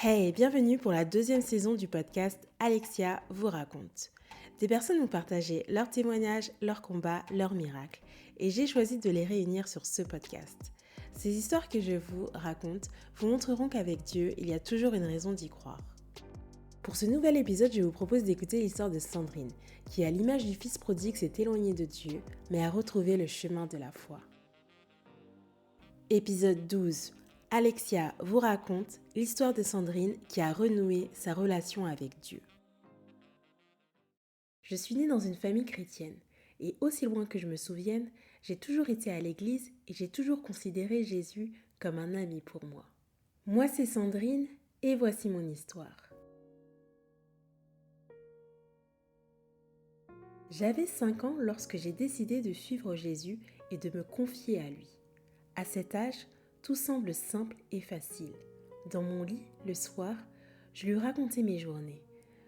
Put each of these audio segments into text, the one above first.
Hey, bienvenue pour la deuxième saison du podcast Alexia vous raconte. Des personnes ont partagé leurs témoignages, leurs combats, leurs miracles et j'ai choisi de les réunir sur ce podcast. Ces histoires que je vous raconte vous montreront qu'avec Dieu, il y a toujours une raison d'y croire. Pour ce nouvel épisode, je vous propose d'écouter l'histoire de Sandrine, qui à l'image du fils prodigue s'est éloignée de Dieu, mais a retrouvé le chemin de la foi. Épisode 12. Alexia vous raconte l'histoire de Sandrine qui a renoué sa relation avec Dieu. Je suis née dans une famille chrétienne et aussi loin que je me souvienne, j'ai toujours été à l'église et j'ai toujours considéré Jésus comme un ami pour moi. Moi c'est Sandrine et voici mon histoire. J'avais 5 ans lorsque j'ai décidé de suivre Jésus et de me confier à lui. À cet âge, tout semble simple et facile. Dans mon lit, le soir, je lui racontais mes journées.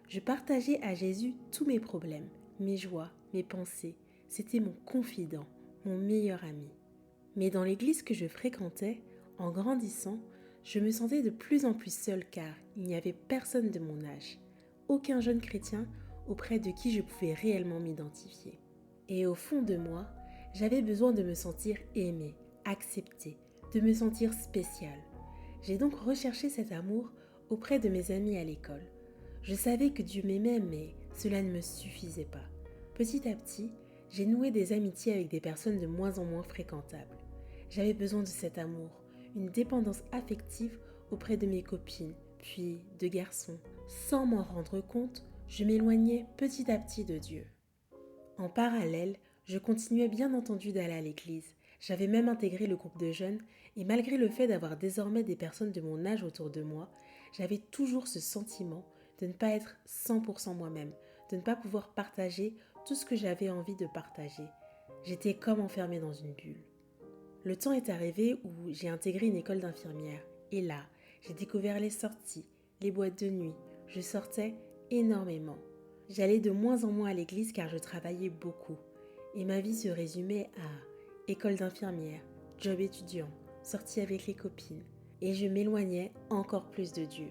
Je partageais à Jésus tous mes problèmes, mes joies, mes pensées. C'était mon confident, mon meilleur ami. Mais dans l'église que je fréquentais, en grandissant, je me sentais de plus en plus seule car il n'y avait personne de mon âge. Aucun jeune chrétien auprès de qui je pouvais réellement m'identifier. Et au fond de moi, j'avais besoin de me sentir aimée, acceptée, de me sentir spéciale. J'ai donc recherché cet amour auprès de mes amis à l'école. Je savais que Dieu m'aimait, mais cela ne me suffisait pas. Petit à petit, j'ai noué des amitiés avec des personnes de moins en moins fréquentables. J'avais besoin de cet amour, une dépendance affective auprès de mes copines, puis de garçons. Sans m'en rendre compte, je m'éloignais petit à petit de Dieu. En parallèle, je continuais bien entendu d'aller à l'église. J'avais même intégré le groupe de jeunes et malgré le fait d'avoir désormais des personnes de mon âge autour de moi, j'avais toujours ce sentiment de ne pas être 100% moi-même, de ne pas pouvoir partager tout ce que j'avais envie de partager. J'étais comme enfermée dans une bulle. Le temps est arrivé où j'ai intégré une école d'infirmière et là, j'ai découvert les sorties, les boîtes de nuit. Je sortais énormément. J'allais de moins en moins à l'église car je travaillais beaucoup. Et ma vie se résumait à école d'infirmière, job étudiant, sortie avec les copines. Et je m'éloignais encore plus de Dieu.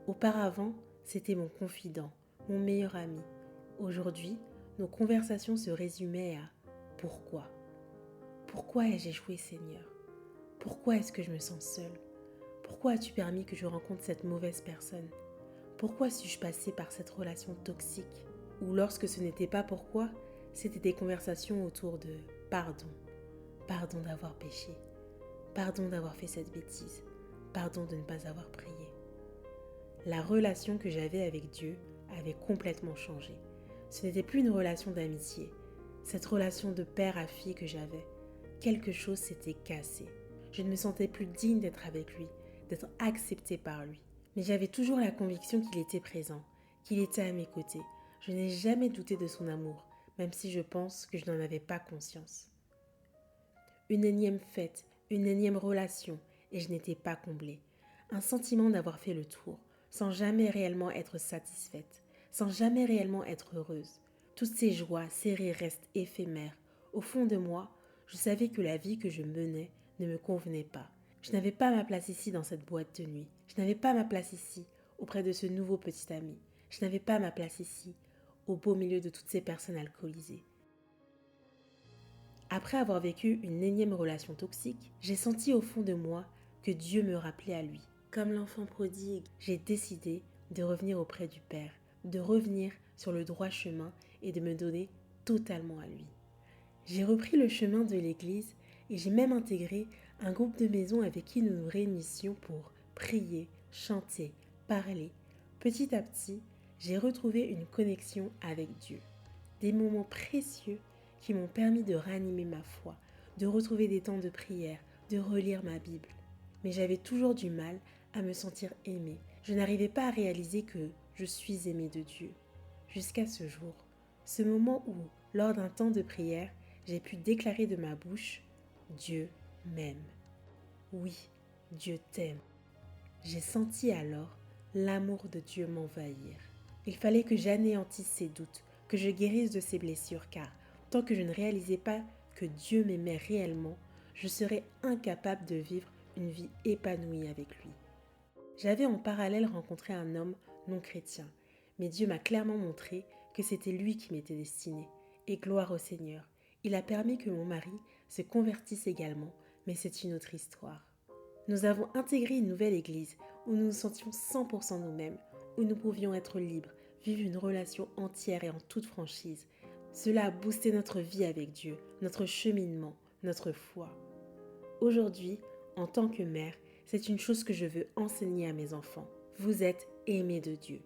Auparavant, c'était mon confident, mon meilleur ami. Aujourd'hui, nos conversations se résumaient à « Pourquoi ? Pourquoi ai-je échoué, Seigneur ? Pourquoi est-ce que je me sens seule ? Pourquoi as-tu permis que je rencontre cette mauvaise personne ? Pourquoi suis-je passée par cette relation toxique ? » Ou lorsque ce n'était pas pourquoi, c'était des conversations autour de « pardon ». Pardon d'avoir péché. Pardon d'avoir fait cette bêtise. Pardon de ne pas avoir prié. La relation que j'avais avec Dieu avait complètement changé. Ce n'était plus une relation d'amitié. Cette relation de père à fille que j'avais, quelque chose s'était cassé. Je ne me sentais plus digne d'être avec lui, d'être acceptée par lui. Mais j'avais toujours la conviction qu'il était présent, qu'il était à mes côtés. Je n'ai jamais douté de son amour, même si je pense que je n'en avais pas conscience. Une énième fête, une énième relation, et je n'étais pas comblée. Un sentiment d'avoir fait le tour, sans jamais réellement être satisfaite, sans jamais réellement être heureuse. Toutes ces joies, ces rires restent éphémères. Au fond de moi, je savais que la vie que je menais ne me convenait pas. Je n'avais pas ma place ici dans cette boîte de nuit. Je n'avais pas ma place ici, auprès de ce nouveau petit ami. Je n'avais pas ma place ici, au beau milieu de toutes ces personnes alcoolisées. Après avoir vécu une énième relation toxique, j'ai senti au fond de moi que Dieu me rappelait à lui. Comme l'enfant prodigue, j'ai décidé de revenir auprès du Père, de revenir sur le droit chemin et de me donner totalement à lui. J'ai repris le chemin de l'église et j'ai même intégré un groupe de maison avec qui nous nous réunissions pour prier, chanter, parler. Petit à petit, j'ai retrouvé une connexion avec Dieu. Des moments précieux qui m'ont permis de ranimer ma foi, de retrouver des temps de prière, de relire ma Bible. Mais j'avais toujours du mal à me sentir aimée. Je n'arrivais pas à réaliser que je suis aimée de Dieu. Jusqu'à ce jour, ce moment où, lors d'un temps de prière, j'ai pu déclarer de ma bouche « Dieu m'aime ». Oui, Dieu t'aime. J'ai senti alors l'amour de Dieu m'envahir. Il fallait que j'anéantisse ces doutes, que je guérisse de ces blessures, car tant que je ne réalisais pas que Dieu m'aimait réellement, je serais incapable de vivre une vie épanouie avec lui. J'avais en parallèle rencontré un homme non chrétien, mais Dieu m'a clairement montré que c'était lui qui m'était destiné. Et gloire au Seigneur, il a permis que mon mari se convertisse également, mais c'est une autre histoire. Nous avons intégré une nouvelle église où nous nous sentions 100% nous-mêmes, où nous pouvions être libres, vivre une relation entière et en toute franchise. Cela a boosté notre vie avec Dieu, notre cheminement, notre foi. Aujourd'hui, en tant que mère, c'est une chose que je veux enseigner à mes enfants. Vous êtes aimés de Dieu.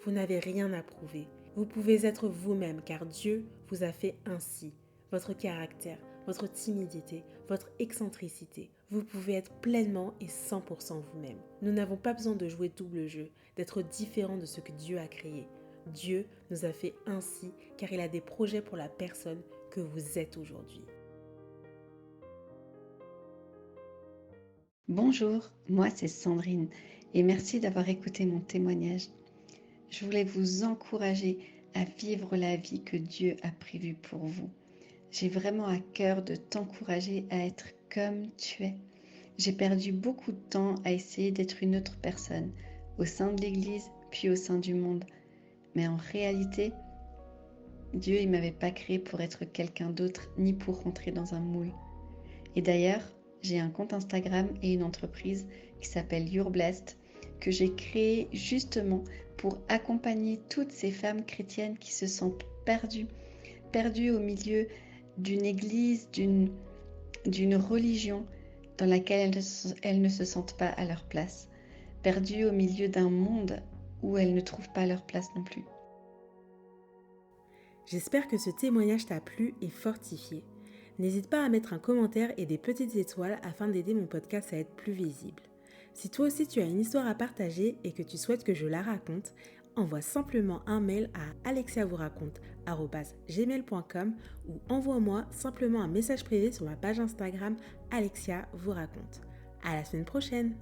Vous n'avez rien à prouver. Vous pouvez être vous-même car Dieu vous a fait ainsi. Votre caractère, votre timidité, votre excentricité. Vous pouvez être pleinement et 100% vous-même. Nous n'avons pas besoin de jouer double jeu, d'être différents de ce que Dieu a créé. Dieu nous a fait ainsi car il a des projets pour la personne que vous êtes aujourd'hui. Bonjour, moi c'est Sandrine et merci d'avoir écouté mon témoignage. Je voulais vous encourager à vivre la vie que Dieu a prévue pour vous. J'ai vraiment à cœur de t'encourager à être comme tu es. J'ai perdu beaucoup de temps à essayer d'être une autre personne au sein de l'Église puis au sein du monde. Mais en réalité, Dieu ne m'avait pas créé pour être quelqu'un d'autre ni pour rentrer dans un moule. Et d'ailleurs, j'ai un compte Instagram et une entreprise qui s'appelle You're Blessed que j'ai créé justement pour accompagner toutes ces femmes chrétiennes qui se sentent perdues au milieu d'une église, d'une religion dans laquelle elles ne se sentent pas à leur place, perdues au milieu d'un monde où elles ne trouvent pas leur place non plus. J'espère que ce témoignage t'a plu et fortifié. N'hésite pas à mettre un commentaire et des petites étoiles afin d'aider mon podcast à être plus visible. Si toi aussi tu as une histoire à partager et que tu souhaites que je la raconte, envoie simplement un mail à alexiavousraconte@gmail.com ou envoie-moi simplement un message privé sur ma page Instagram Alexia vous raconte. À la semaine prochaine!